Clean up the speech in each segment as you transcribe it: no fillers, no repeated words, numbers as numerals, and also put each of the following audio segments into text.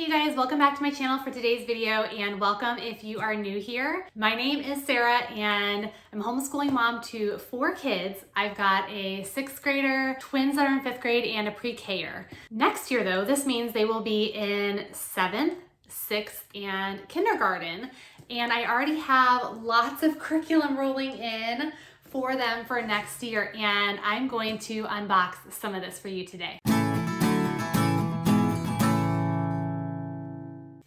Hey guys, welcome back to my channel for today's video, and welcome if you are new here. My name is Sarah and I'm a homeschooling mom to 4 kids. I've got a 6th grader, twins that are in 5th grade, and a pre-K-er. Next year though, this means they will be in 7th, 6th, and kindergarten. And I already have lots of curriculum rolling in for them for next year, and I'm going to unbox some of this for you today.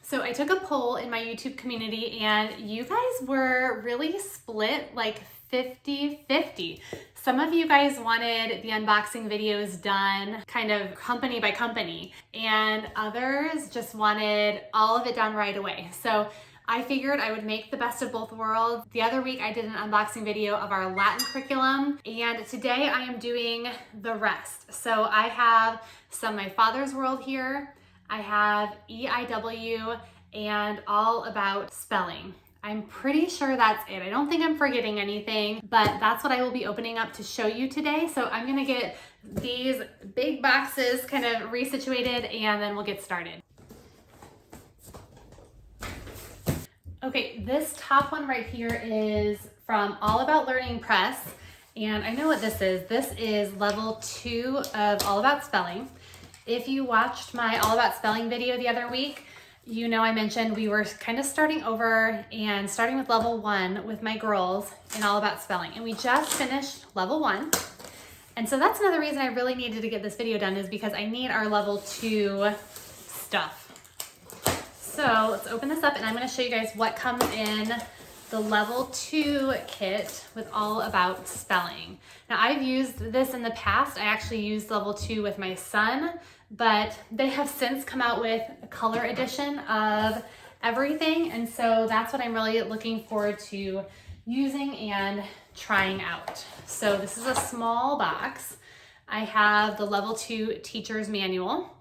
So I took a poll in my YouTube community and you guys were really split, like 50-50. Some of you guys wanted the unboxing videos done kind of company by company, and others just wanted all of it done right away. So I figured I would make the best of both worlds. The other week I did an unboxing video of our Latin curriculum, and today I am doing the rest. So I have some My Father's World here. I have EIW and all about spelling. I'm pretty sure that's it. I don't think I'm forgetting anything, but that's what I will be opening up to show you today. So I'm gonna get these big boxes kind of resituated and then we'll get started. Okay, this top one right here is from All About Learning Press, and I know what this is. This is level 2 of All About Spelling. If you watched my All About Spelling video the other week, you know I mentioned we were kind of starting over and starting with level 1 with my girls in All About Spelling. And we just finished level 1. And so that's another reason I really needed to get this video done, is because I need our level 2 stuff. So let's open this up and I'm going to show you guys what comes in the level 2 kit with All About Spelling. Now I've used this in the past. I actually used level 2 with my son, but they have since come out with a color edition of everything. And so that's what I'm really looking forward to using and trying out. So this is a small box. I have the level 2 teacher's manual,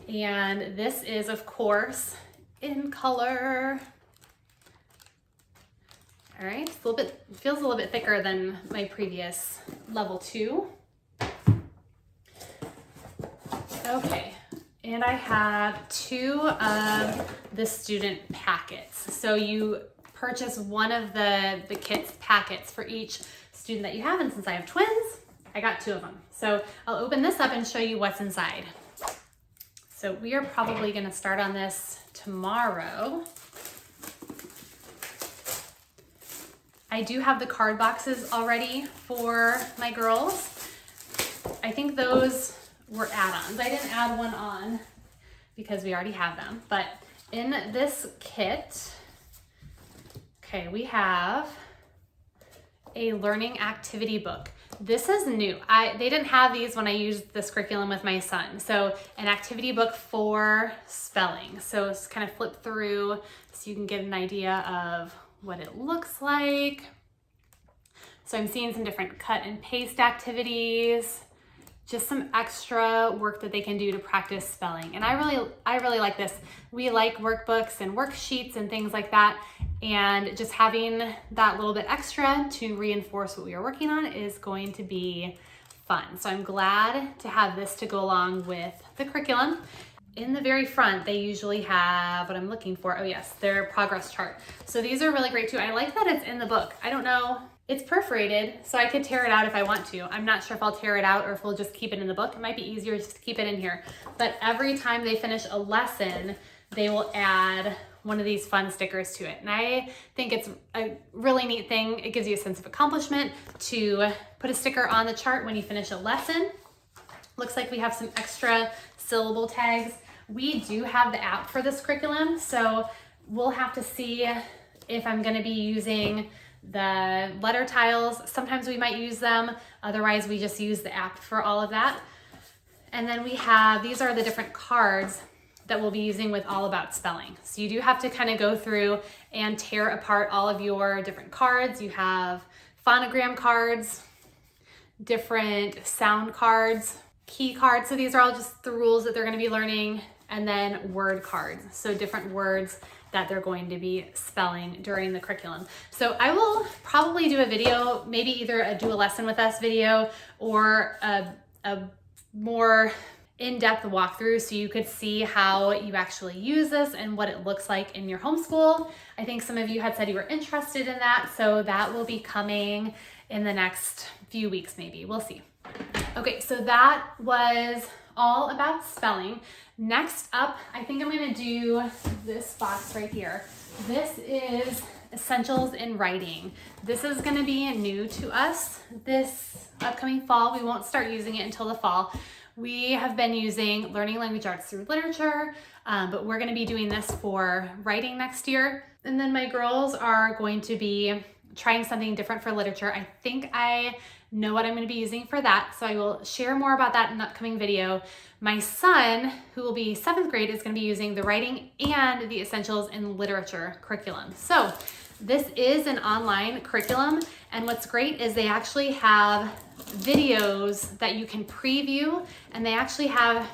and this is of course in color. All right, it's a little bit, feels a little bit thicker than my previous level 2. Okay, and I have 2 of the student packets. So you purchase one of the kit's packets for each student that you have, and since I have twins, I got 2 of them. So I'll open this up and show you what's inside. So we are probably gonna start on this tomorrow. I do have the card boxes already for my girls. I think those were add-ons. I didn't add one on because we already have them. But in this kit, okay, we have a learning activity book. This is new. They didn't have these when I used this curriculum with my son. So an activity book for spelling. So it's kind of flip through so you can get an idea of what it looks like. So I'm seeing some different cut and paste activities, just some extra work that they can do to practice spelling. And I really like this. We like workbooks and worksheets and things like that. And just having that little bit extra to reinforce what we are working on is going to be fun. So I'm glad to have this to go along with the curriculum. In the very front, they usually have what I'm looking for. Oh yes, their progress chart. So these are really great too. I like that it's in the book. I don't know, it's perforated, so I could tear it out if I want to. I'm not sure if I'll tear it out or if we'll just keep it in the book. It might be easier just to keep it in here. But every time they finish a lesson, they will add one of these fun stickers to it. And I think it's a really neat thing. It gives you a sense of accomplishment to put a sticker on the chart when you finish a lesson. Looks like we have some extra syllable tags. We do have the app for this curriculum, so we'll have to see if I'm gonna be using the letter tiles. Sometimes we might use them, otherwise we just use the app for all of that. And then we have, these are the different cards that we'll be using with All About Spelling. So you do have to kind of go through and tear apart all of your different cards. You have phonogram cards, different sound cards, key cards. So these are all just the rules that they're going to be learning, and then word cards. So different words that they're going to be spelling during the curriculum. So I will probably do a video, maybe either a do a lesson with us video or a more in-depth walkthrough so you could see how you actually use this and what it looks like in your homeschool. I think some of you had said you were interested in that, so that will be coming in the next few weeks maybe. We'll see. Okay, so that was all about spelling. Next up, I think I'm gonna do this box right here. This is Essentials in Writing. This is gonna be new to us this upcoming fall. We won't start using it until the fall. We have been using Learning Language Arts through Literature, but we're gonna be doing this for writing next year. And then my girls are going to be trying something different for literature. I think I know what I'm gonna be using for that, so I will share more about that in an upcoming video. My son, who will be 7th grade, is gonna be using the Writing and the Essentials in Literature curriculum. So this is an online curriculum, and what's great is they actually have videos that you can preview, and they actually have,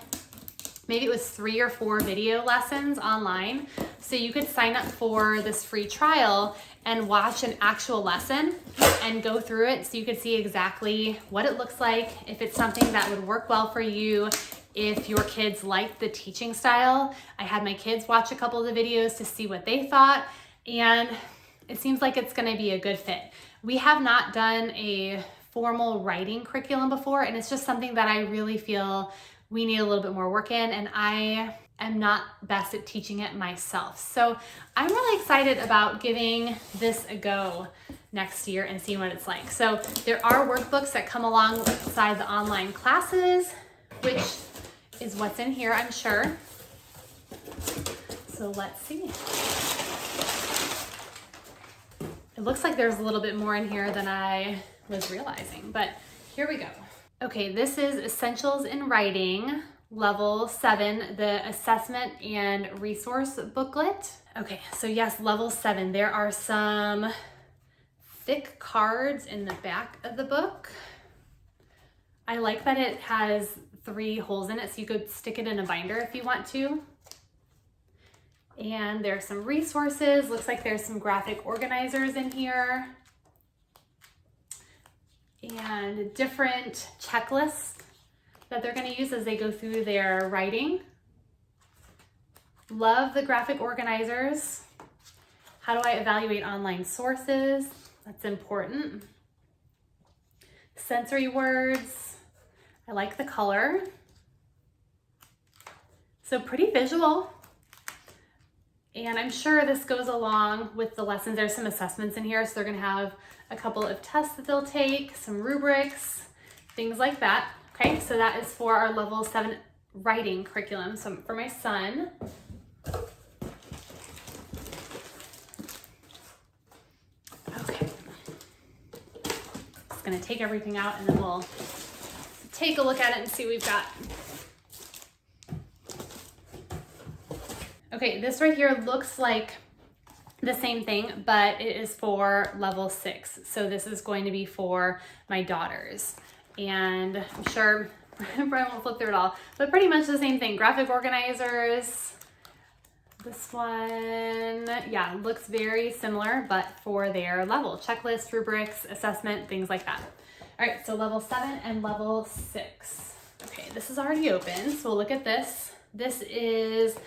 maybe it was 3 or 4 video lessons online. So you could sign up for this free trial and watch an actual lesson and go through it so you could see exactly what it looks like, if it's something that would work well for you, if your kids like the teaching style. I had my kids watch a couple of the videos to see what they thought, and it seems like it's gonna be a good fit. We have not done a formal writing curriculum before, and it's just something that I really feel we need a little bit more work in, and I am not best at teaching it myself. So I'm really excited about giving this a go next year and seeing what it's like. So there are workbooks that come alongside the online classes, which is what's in here, I'm sure. So let's see. It looks like there's a little bit more in here than I was realizing, but here we go. Okay, this is Essentials in Writing, Level 7, the assessment and resource booklet. Okay, so yes, Level 7. There are some thick cards in the back of the book. I like that it has 3 holes in it, so you could stick it in a binder if you want to. And there's some resources. Looks like there's some graphic organizers in here. And different checklists that they're going to use as they go through their writing. Love the graphic organizers. How do I evaluate online sources? That's important. Sensory words. I like the color. So pretty visual. And I'm sure this goes along with the lessons. There's some assessments in here, so they're gonna have a couple of tests that they'll take, some rubrics, things like that. Okay, so that is for our Level 7 writing curriculum. So for my son. Okay. Just gonna take everything out and then we'll take a look at it and see what we've got. Okay, this right here looks like the same thing, but it is for Level 6. So this is going to be for my daughters. And I'm sure I won't flip through it all, but pretty much the same thing. Graphic organizers. This one, yeah, looks very similar, but for their level. Checklist, rubrics, assessment, things like that. All right, so Level 7 and Level 6. Okay, this is already open, so we'll look at this. This is,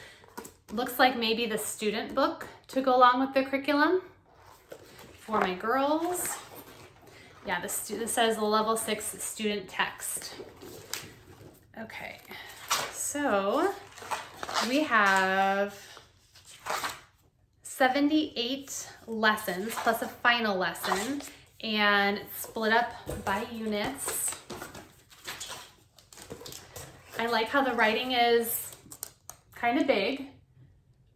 looks like maybe the student book to go along with the curriculum for my girls. Yeah, this says the Level 6 student text. Okay, so we have 78 lessons plus a final lesson, and split up by units. I like how the writing is kind of big,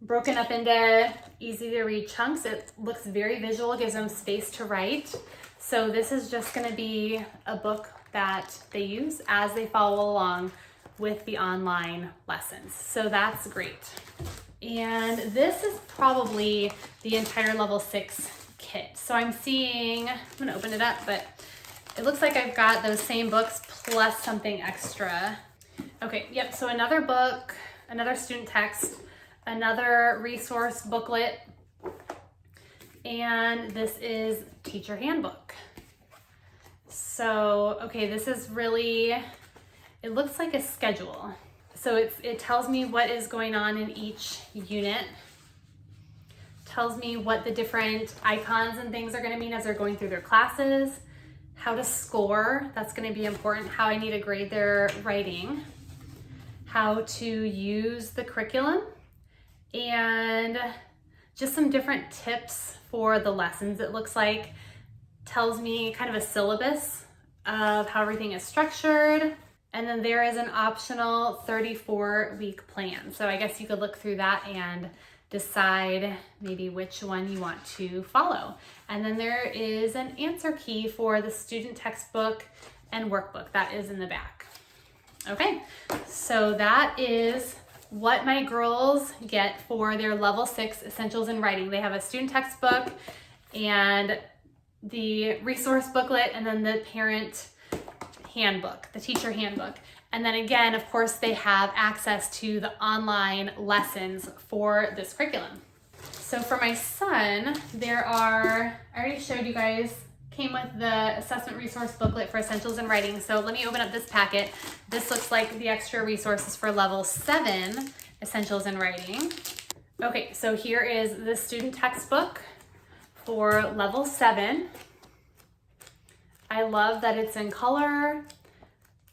broken up into easy to read chunks. It looks very visual, gives them space to write. So this is just going to be a book that they use as they follow along with the online lessons. So that's great. And this is probably the entire Level 6 kit. So I'm seeing, I'm going to open it up, but it looks like I've got those same books plus something extra. Okay, yep, so another book, another student text, another resource booklet, and this is teacher handbook. So, okay, this is really, it looks like a schedule. So it tells me what is going on in each unit, tells me what the different icons and things are going to mean as they're going through their classes, how to score, that's going to be important, how I need to grade their writing, how to use the curriculum, and just some different tips for the lessons. It looks like tells me kind of a syllabus of how everything is structured. And then there is an optional 34-week plan. So I guess you could look through that and decide maybe which one you want to follow. And then there is an answer key for the student textbook and workbook that is in the back. Okay, so that is what my girls get for their level 6 essentials in writing. They have a student textbook and the resource booklet, and then the parent handbook, the teacher handbook. And then again, of course, they have access to the online lessons for this curriculum. So for my son, I already showed you guys, came with the assessment resource booklet for essentials in writing. So let me open up this packet. This looks like the extra resources for level 7 essentials in writing. Okay, so here is the student textbook for level 7. I love that it's in color.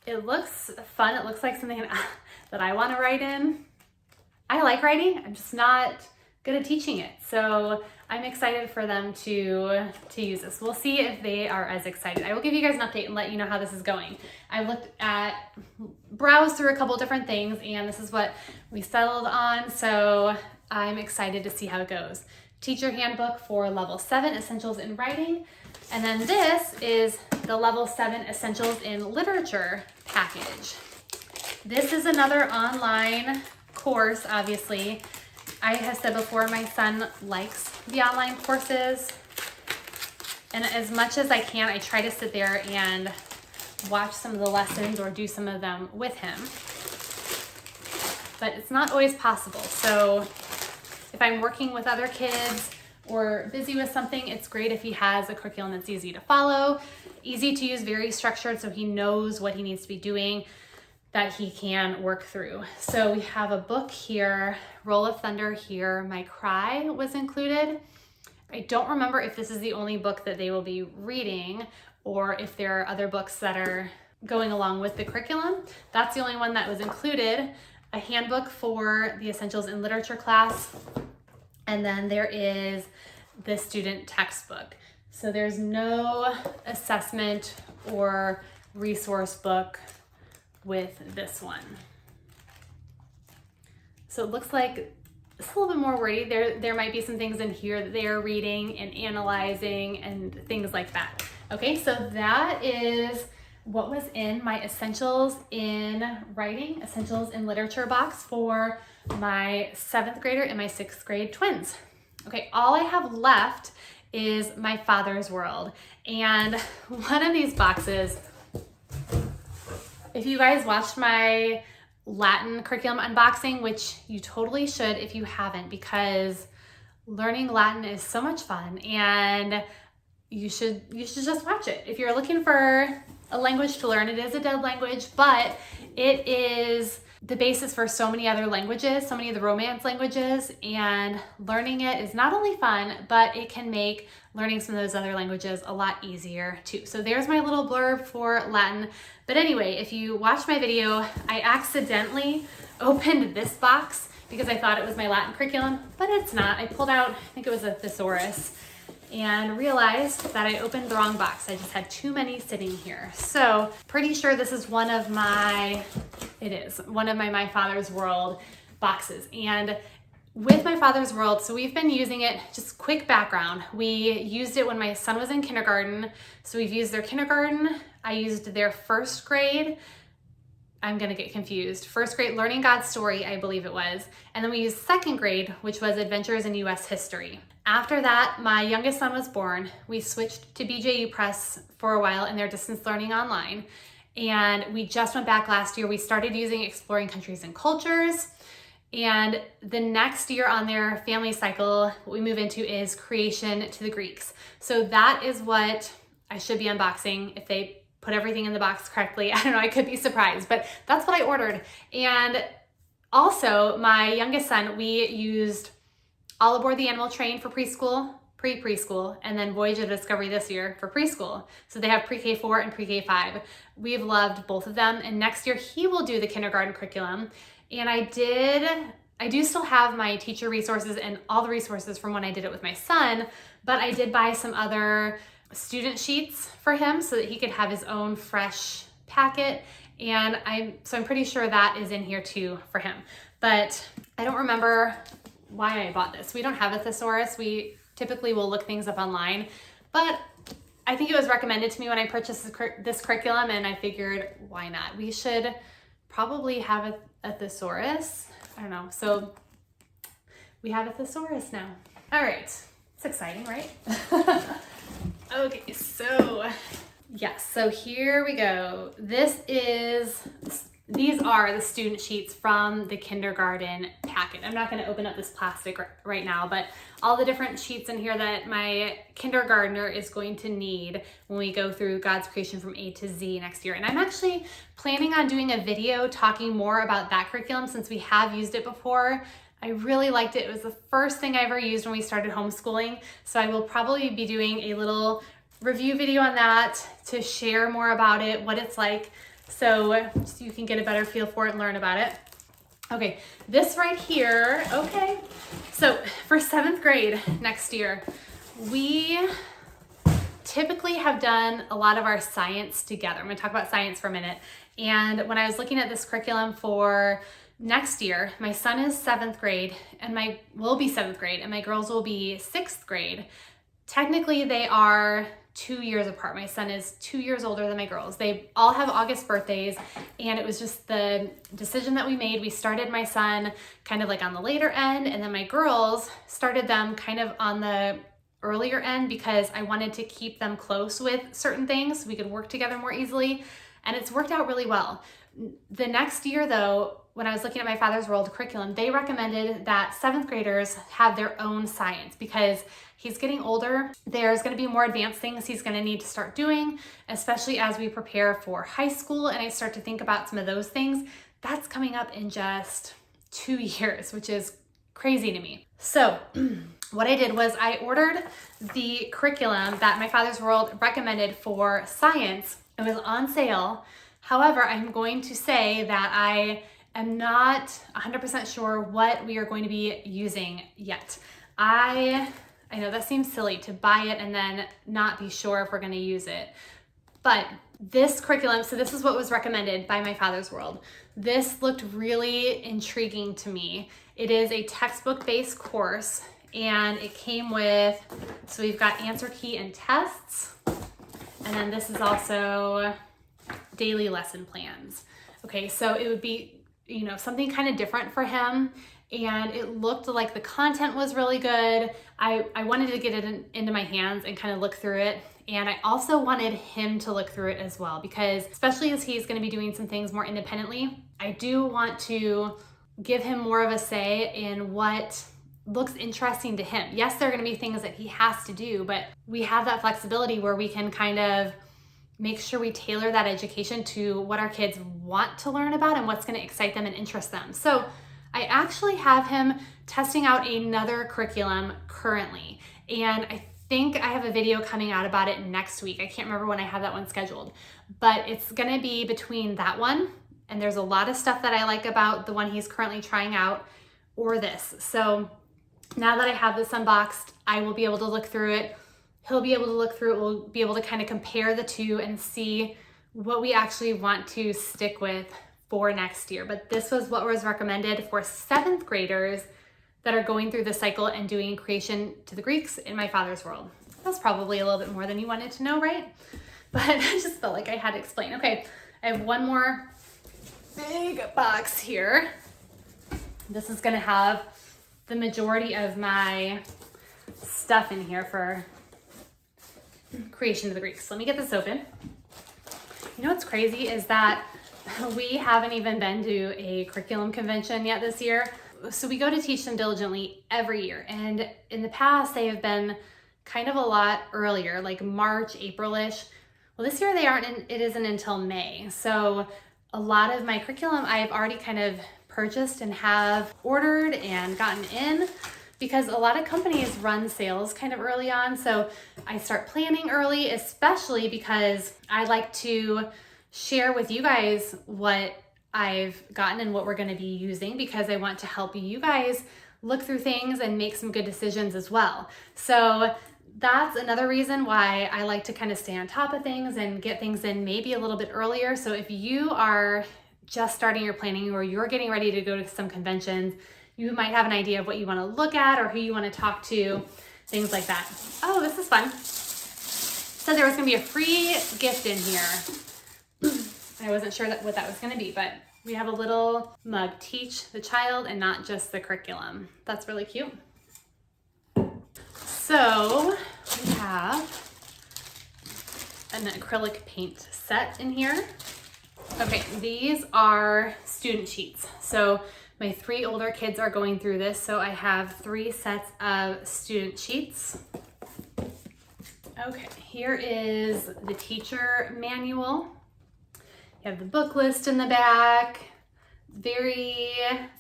It looks fun. It looks like something that I want to write in. I like writing. I'm just not good at teaching it. So I'm excited for them to use this. We'll see if they are as excited. I will give you guys an update and let you know how this is going. I browsed through a couple different things, and this is what we settled on. So I'm excited to see how it goes. Teacher handbook for level 7 essentials in writing. And then this is the level 7 essentials in literature package. This is another online course, obviously. I have said before, my son likes the online courses. And as much as I can, I try to sit there and watch some of the lessons or do some of them with him. But it's not always possible. So if I'm working with other kids or busy with something, it's great if he has a curriculum that's easy to follow, easy to use, very structured, so he knows what he needs to be doing, that he can work through. So we have a book here, Roll of Thunder here. My Cry was included. I don't remember if this is the only book that they will be reading or if there are other books that are going along with the curriculum. That's the only one that was included. A handbook for the essentials in literature class. And then there is the student textbook. So there's no assessment or resource book with this one. So it looks like it's a little bit more wordy. There might be some things in here that they are reading and analyzing and things like that. Okay, so that is what was in my essentials in writing, essentials in literature box for my 7th grader and my 6th grade twins. Okay, all I have left is my Father's World. And one of these boxes, if you guys watched my Latin curriculum unboxing, which you totally should if you haven't, because learning Latin is so much fun and you should just watch it. If you're looking for a language to learn, it is a dead language, but it is the basis for so many other languages, so many of the Romance languages, and learning it is not only fun, but it can make learning some of those other languages a lot easier too. So there's my little blurb for Latin. But anyway, if you watch my video, I accidentally opened this box because I thought it was my Latin curriculum, but it's not. I pulled out, I think it was a thesaurus, and realized that I opened the wrong box. I just had too many sitting here. So pretty sure this is one of my My Father's World boxes. And with My Father's World, so we've been using it, just quick background. We used it when my son was in kindergarten. So we've used their kindergarten. I used their 1st grade. I'm gonna get confused. 1st grade, Learning God's Story, I believe it was. And then we used 2nd grade, which was Adventures in U.S. History. After that, my youngest son was born. We switched to BJU Press for a while in their distance learning online. And we just went back last year. We started using Exploring Countries and Cultures. And the next year on their family cycle, what we move into is Creation to the Greeks. So that is what I should be unboxing if they put everything in the box correctly. I don't know, I could be surprised, but that's what I ordered. And also my youngest son, we used All Aboard the Animal Train for preschool, pre-preschool, and then Voyage of Discovery this year for preschool. So they have pre-K 4 and pre-K 5. We've loved both of them. And next year he will do the kindergarten curriculum. And I do still have my teacher resources and all the resources from when I did it with my son, but I did buy some other student sheets for him so that he could have his own fresh packet. And I'm pretty sure that is in here too for him. But I don't remember why I bought this. We don't have a thesaurus. We typically will look things up online, but I think it was recommended to me when I purchased this curriculum, and I figured, why not? We should probably have a thesaurus. I don't know. So we have a thesaurus now. All right. It's exciting, right? Okay, so yes, so here we go. These are the student sheets from the kindergarten packet. I'm not going to open up this plastic right now, but all the different sheets in here that my kindergartner is going to need when we go through God's creation from A to Z next year. And I'm actually planning on doing a video talking more about that curriculum since we have used it before. I really liked it. It was the first thing I ever used when we started homeschooling. So I will probably be doing a little review video on that to share more about it, what it's like, so you can get a better feel for it and learn about it. Okay, this right here, okay. So for 7th grade next year, we typically have done a lot of our science together. I'm gonna talk about science for a minute. And when I was looking at this curriculum for next year, my son is 7th grade and will be 7th grade, and my girls will be 6th grade. Technically, they are 2 years apart. My son is 2 years older than my girls. They all have August birthdays, and it was just the decision that we made. We started my son kind of like on the later end, and then my girls started them kind of on the earlier end because I wanted to keep them close with certain things so we could work together more easily, and it's worked out really well. The next year though, when I was looking at my Father's World curriculum, they recommended that 7th graders have their own science because he's getting older. There's going to be more advanced things he's going to need to start doing, especially as we prepare for high school. And I start to think about some of those things. That's coming up in just 2 years, which is crazy to me. So what I did was I ordered the curriculum that my Father's World recommended for science. It was on sale. However, I'm going to say that I am not 100% sure what we are going to be using yet. I know that seems silly to buy it and then not be sure if we're going to use it. But this curriculum, so this is what was recommended by my Father's World. This looked really intriguing to me. It is a textbook-based course, and it came with, so we've got answer key and tests, and then this is also daily lesson plans. Okay, so it would be, something kind of different for him, and it looked like the content was really good. I wanted to get it into my hands and kind of look through it, and I also wanted him to look through it as well because especially as he's going to be doing some things more independently, I do want to give him more of a say in what looks interesting to him. Yes, there are going to be things that he has to do, but we have that flexibility where we can kind of make sure we tailor that education to what our kids want to learn about and what's going to excite them and interest them. So I actually have him testing out another curriculum currently, and I think I have a video coming out about it next week. I can't remember when I have that one scheduled, but it's going to be between that one, and there's a lot of stuff that I like about the one he's currently trying out, or this. So now that I have this unboxed, I will be able to look through it. He'll be able to look through it. We'll be able to kind of compare the two and see what we actually want to stick with for next year. But this was what was recommended for 7th graders that are going through the cycle and doing creation to the Greeks in my Father's World. That's probably a little bit more than you wanted to know, right? But I just felt like I had to explain. Okay, I have one more big box here. This is gonna have the majority of my stuff in here for creation to the Greeks. So let me get this open. You know what's crazy is that we haven't even been to a curriculum convention yet this year. So we go to Teach Them Diligently every year. And in the past, they have been kind of a lot earlier, like March, April-ish. Well, this year it isn't until May. So a lot of my curriculum I've already kind of purchased and have ordered and gotten in, because a lot of companies run sales kind of early on. So I start planning early, especially because I like to share with you guys what I've gotten and what we're going to be using, because I want to help you guys look through things and make some good decisions as well. So that's another reason why I like to kind of stay on top of things and get things in maybe a little bit earlier. So if you are just starting your planning, or you're getting ready to go to some conventions, you might have an idea of what you want to look at or who you want to talk to, things like that. Oh, this is fun. So there was going to be a free gift in here. I wasn't sure what that was going to be, but we have a little mug, Teach the Child and Not Just the Curriculum. That's really cute. So we have an acrylic paint set in here. Okay, these are student sheets. So my 3 older kids are going through this, so I have 3 sets of student sheets. Okay, here is the teacher manual. You have the book list in the back. Very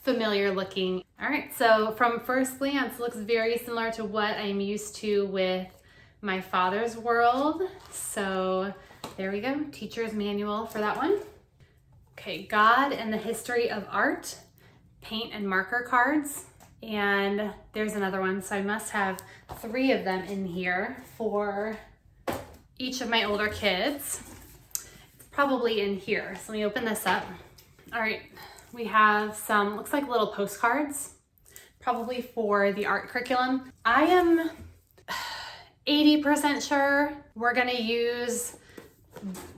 familiar looking. All right, so from first glance, looks very similar to what I'm used to with my father's world. So there we go, teacher's manual for that one. Okay, God and the History of Art, paint and marker cards. And there's another one, so I must have 3 of them in here for each of my older kids. It's probably in here, so let me open this up. All right. We have some, looks like little postcards, probably for the art curriculum. I am 80% sure we're gonna use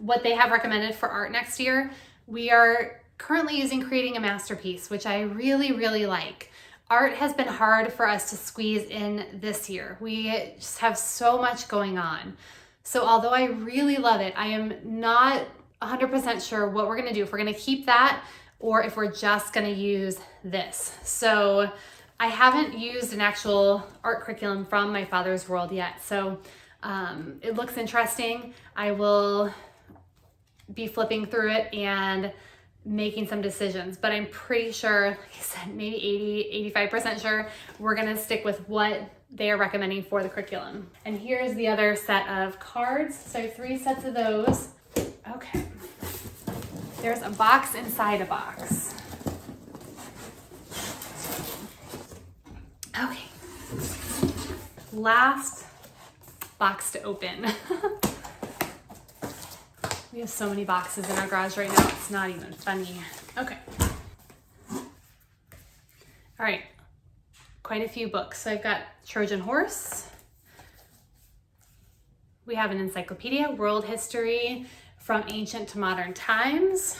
what they have recommended for art next year. We are currently using Creating a Masterpiece, which I really, really like. Art has been hard for us to squeeze in this year. We just have so much going on. So although I really love it, I am not 100% sure what we're gonna do, if we're gonna keep that or if we're just gonna use this. So I haven't used an actual art curriculum from my father's world yet. So it looks interesting. I will be flipping through it and making some decisions, but I'm pretty sure, like I said, maybe 85% sure we're gonna stick with what they are recommending for the curriculum. And here's the other set of cards. So 3 sets of those. Okay. There's a box inside a box. Okay. Last box to open. We have so many boxes in our garage right now, it's not even funny. Okay. All right, quite a few books. So I've got Trojan Horse. We have an encyclopedia, World History from Ancient to Modern Times.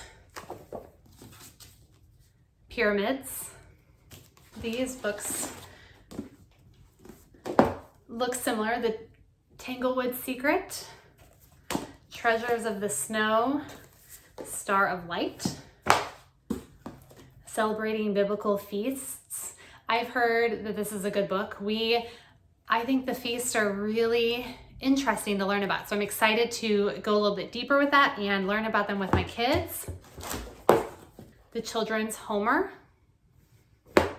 Pyramids. These books look similar. The Tanglewood Secret, Treasures of the Snow, Star of Light, Celebrating Biblical Feasts. I've heard that this is a good book. I think the feasts are really interesting to learn about. So I'm excited to go a little bit deeper with that and learn about them with my kids. The Children's Homer. Let's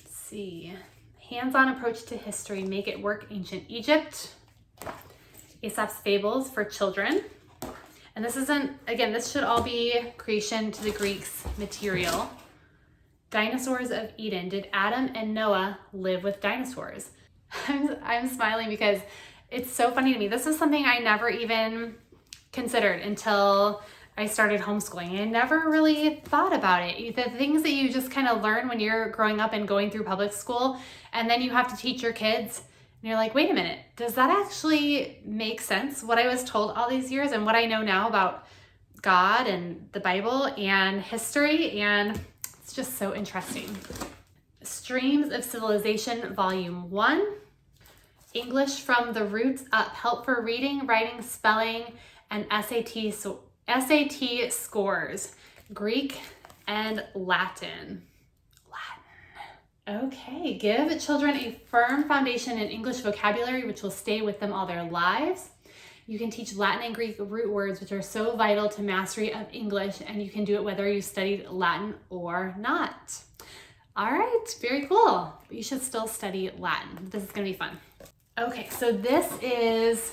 see. Hands-on Approach to History, Make It Work, Ancient Egypt. Aesop's Fables for Children. And this isn't, again, this should all be creation to the Greeks material. Dinosaurs of Eden. Did Adam and Noah live with dinosaurs? I'm smiling because it's so funny to me. This is something I never even considered until I started homeschooling. I never really thought about it. The things that you just kind of learn when you're growing up and going through public school, and then you have to teach your kids, and you're like, wait a minute, does that actually make sense? What I was told all these years and what I know now about God and the Bible and history, and it's just so interesting. Streams of Civilization, Volume 1. English from the Roots Up, Help for Reading, Writing, Spelling, and SAT scores. Greek and Latin. Okay, give children a firm foundation in English vocabulary which will stay with them all their lives. You can teach Latin and Greek root words, which are so vital to mastery of English, and you can do it whether you studied Latin or not. All right, very cool. But you should still study Latin. This is gonna be fun. Okay, so this is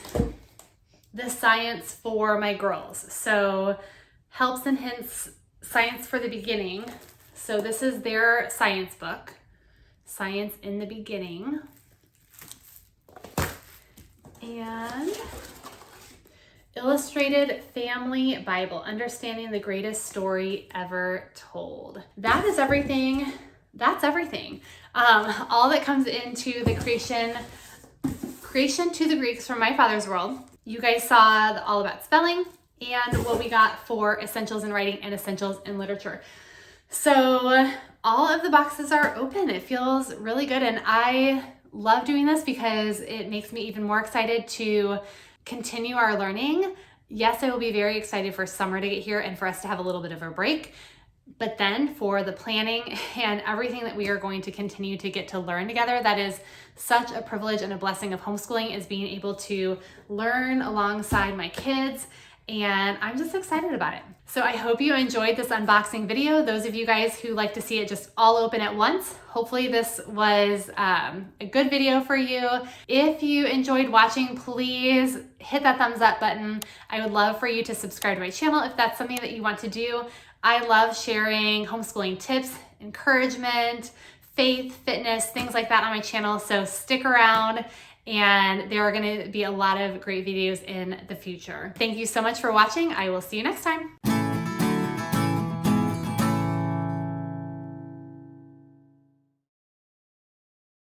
the science for my girls. So helps and hints, science for the beginning. So this is their science book, Science in the Beginning. And Illustrated Family Bible, Understanding the Greatest Story Ever Told. That is everything. That's everything. All that comes into the creation to the Greeks from My Father's World. You guys saw all about spelling and what we got for essentials in writing and essentials in literature. So all of the boxes are open. It feels really good, and I love doing this because it makes me even more excited to continue our learning. Yes, I will be very excited for summer to get here and for us to have a little bit of a break. But then for the planning and everything that we are going to continue to get to learn together, that is such a privilege and a blessing of homeschooling, is being able to learn alongside my kids. And I'm just excited about it. So I hope you enjoyed this unboxing video. Those of you guys who like to see it just all open at once, hopefully this was a good video for you. If you enjoyed watching, please hit that thumbs up button. I would love for you to subscribe to my channel if that's something that you want to do. I love sharing homeschooling tips, encouragement, faith, fitness, things like that on my channel. So stick around, and there are going to be a lot of great videos in the future. Thank you so much for watching. I will see you next time.